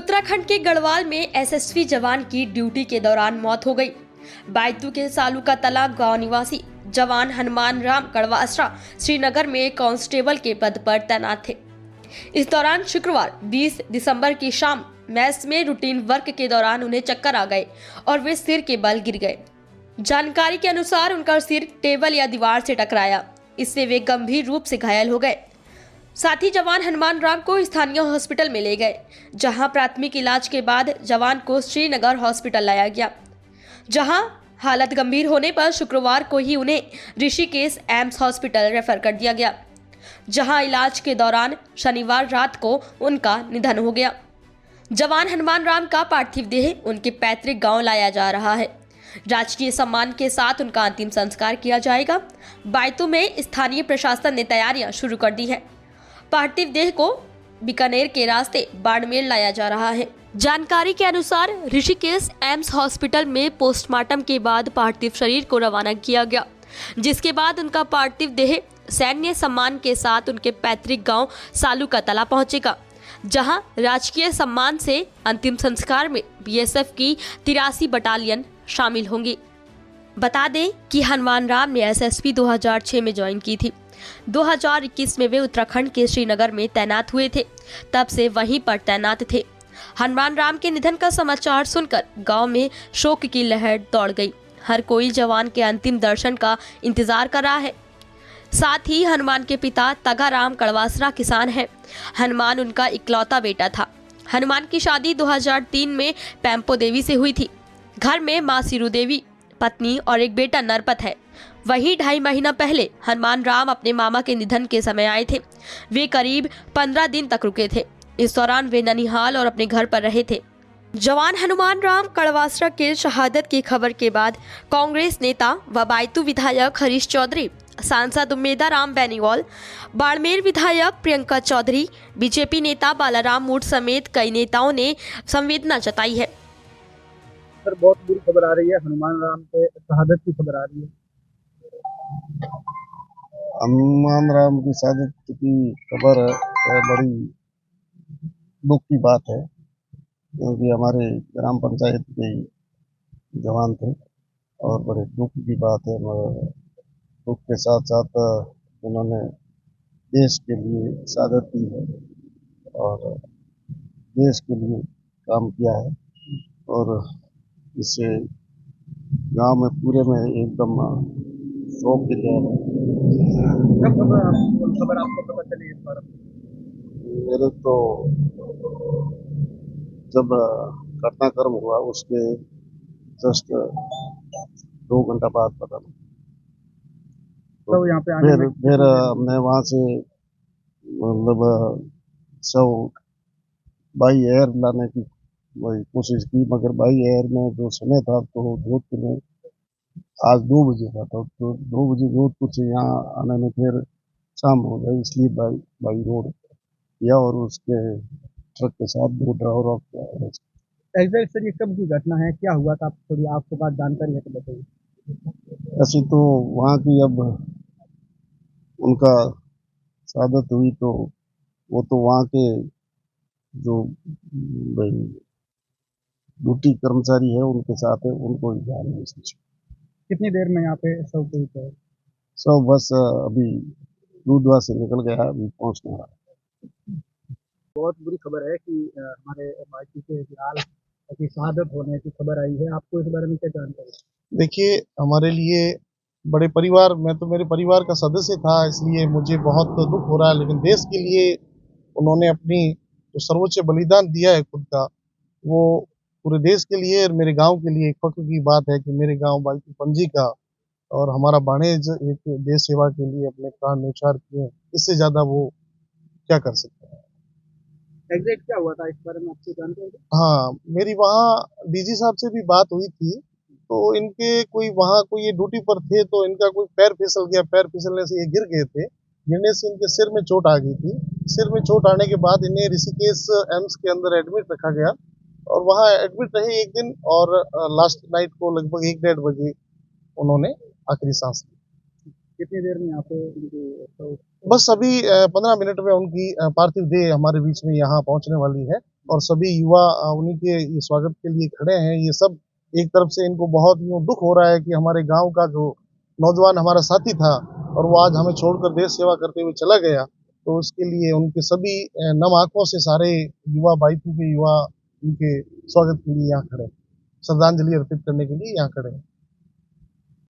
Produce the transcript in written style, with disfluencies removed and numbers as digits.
उत्तराखंड के गढ़वाल में एसएसबी जवान की ड्यूटी के दौरान मौत हो गई। बायतू के सालूका तला गांव निवासी जवान हनुमान राम कड़वासरा श्रीनगर में कांस्टेबल के पद पर तैनात थे। इस दौरान शुक्रवार 20 दिसंबर की शाम मैस में रूटीन वर्क के दौरान उन्हें चक्कर आ गए और वे सिर के बल गिर गए। जानकारी के अनुसार उनका सिर टेबल या दीवार से टकराया, इससे वे गंभीर रूप से घायल हो गए। साथ ही जवान हनुमान राम को स्थानीय हॉस्पिटल में ले गए, जहां प्राथमिक इलाज के बाद जवान को श्रीनगर हॉस्पिटल लाया गया, जहां हालत गंभीर होने पर शुक्रवार को ही उन्हें ऋषिकेश एम्स हॉस्पिटल रेफर कर दिया गया, जहां इलाज के दौरान शनिवार रात को उनका निधन हो गया। जवान हनुमान राम का पार्थिव देह उनके पैतृक गांव लाया जा रहा है। राजकीय सम्मान के साथ उनका अंतिम संस्कार किया जाएगा। बायतू में स्थानीय प्रशासन ने तैयारियां शुरू कर दी हैं। पार्थिव देह को बीकानेर के रास्ते बाड़मेर लाया जा रहा है। जानकारी के अनुसार ऋषिकेश एम्स हॉस्पिटल में पोस्टमार्टम के बाद पार्थिव शरीर को रवाना किया गया, जिसके बाद उनका पार्थिव देह सैन्य सम्मान के साथ उनके पैतृक गांव सालूका तला पहुंचेगा, जहां राजकीय सम्मान से अंतिम संस्कार में बीएसएफ की 83 बटालियन शामिल होंगी। बता दें कि हनुमान राम ने एसएसबी 2006 में ज्वाइन की थी। 2021 में वे उत्तराखंड के श्रीनगर में तैनात हुए थे, तब से वहीं पर तैनात थे। हनुमान राम के निधन का समाचार सुनकर गांव में शोक की लहर दौड़ गई। हर कोई जवान के अंतिम दर्शन का इंतजार कर रहा है। साथ ही हनुमान के पिता तगाराम कड़वासरा किसान हैं। हनुमान उनका इकलौता बेटा था। हनुमान की शादी 2003 में पैम्पो देवी से हुई थी। घर में माँ सिरू देवी, पत्नी और एक बेटा नरपत है। वहीं 2.5 महीना पहले हनुमान राम अपने मामा के निधन के समय आए थे। वे करीब 15 दिन तक रुके थे। इस दौरान वे ननिहाल और अपने घर पर रहे थे। जवान हनुमान राम कड़वासरा के शहादत की खबर के बाद कांग्रेस नेता व बायतू विधायक हरीश चौधरी, सांसद उम्मेदा राम बेनीवाल, बाड़मेर विधायक प्रियंका चौधरी, बीजेपी नेता बालाराम मूड समेत कई नेताओं ने संवेदना जताई है। सर, बहुत बुरी खबर आ रही है, हनुमान राम के शहादत की खबर आ रही है। हनुमान राम की शहादत की खबर बड़ी दुख की बात है, क्योंकि हमारे ग्राम पंचायत के जवान थे और बड़े दुख की बात है। दुख के साथ साथ उन्होंने देश के लिए शहादत दी है और देश के लिए काम किया है और इससे गांव में पूरे में एकदम शोक की लहर है। खबर आपको पता चली इस बारे में? मेरे तो जब घटनाक्रम हुआ उसके जस्ट 2 घंटा बाद पता लगा। तो यहाँ पे आने में फिर हमने वहाँ से मतलब सब बाई एयर लाने की वही कोशिश की, मगर बाई एयर में जो समय था तो जोधपुर में आज 2 बजे का था, तो 2 बजे जोधपुर से यहाँ आने में फिर शाम हो गई, इसलिए बाई रोड किया और उसके ट्रक के साथ 2 ड्राइवर ऑफ किया। एग्जैक्ट सर, ये कब की घटना है, क्या हुआ था? थोड़ी आपके पास जानकारी है तो बताइए। ऐसे तो वहाँ की अब उनका शहादत हुई तो वो तो वहाँ के जो ड्यूटी कर्मचारी है उनके साथ है, उनको ही जान है। कितनी देर में यहाँ पे सब पहुंचे? सब बस अभी दूधवा से निकल गया, अभी पहुँचने वाला। बहुत बुरी खबर है कि हमारे पार्टी के फिलहाल की शहादत होने की खबर आई है। आपको इस बारे में क्या जानकारी? देखिए, हमारे लिए बड़े परिवार, मैं तो मेरे परिवार का सदस्य था, इसलिए मुझे बहुत दुख हो रहा है, लेकिन देश के लिए उन्होंने अपनी जो सर्वोच्च बलिदान दिया है खुद का, वो पूरे देश के लिए और मेरे गांव के लिए एक फख्र की बात है कि मेरे गांव बायतू पंजी का और हमारा बाणेज एक देश सेवा के लिए अपने प्राण न्यौछावर किए। इससे ज्यादा वो क्या कर सकते हैं। एग्जैक्ट क्या हुआ था इस बारे में आपको जानकारी? हाँ, मेरी वहाँ डीजी साहब से भी बात हुई थी, तो इनके कोई वहाँ कोई ये ड्यूटी पर थे तो इनका कोई पैर फिसल गया, पैर फिसलने से ये गिर गए थे। गिरने से इनके सिर में चोट आ गई थी। सिर में चोट आने के बाद इन्हें ऋषिकेश एम्स के अंदर एडमिट रखा गया और वहाँ एडमिट रहे एक दिन और लास्ट नाइट को लगभग 1-1:30 बजे उन्होंने आखिरी सांस ली। कितनी देर में यहाँ पे? बस अभी 15 मिनट में उनकी पार्थिव देह हमारे बीच में यहाँ पहुँचने वाली है और सभी युवा उन्हीं के ये स्वागत के लिए खड़े हैं। ये सब एक तरफ से इनको बहुत यूँ दुख हो रहा है कि हमारे गांव का जो नौजवान हमारा साथी था और वो आज हमें छोड़कर देश सेवा करते हुए चला गया, तो उसके लिए उनके सभी नम आंखों से सारे युवा बाइतू के युवा उनके स्वागत के लिए यहाँ खड़े, श्रद्धांजलि अर्पित करने के लिए यहाँ खड़े हैं।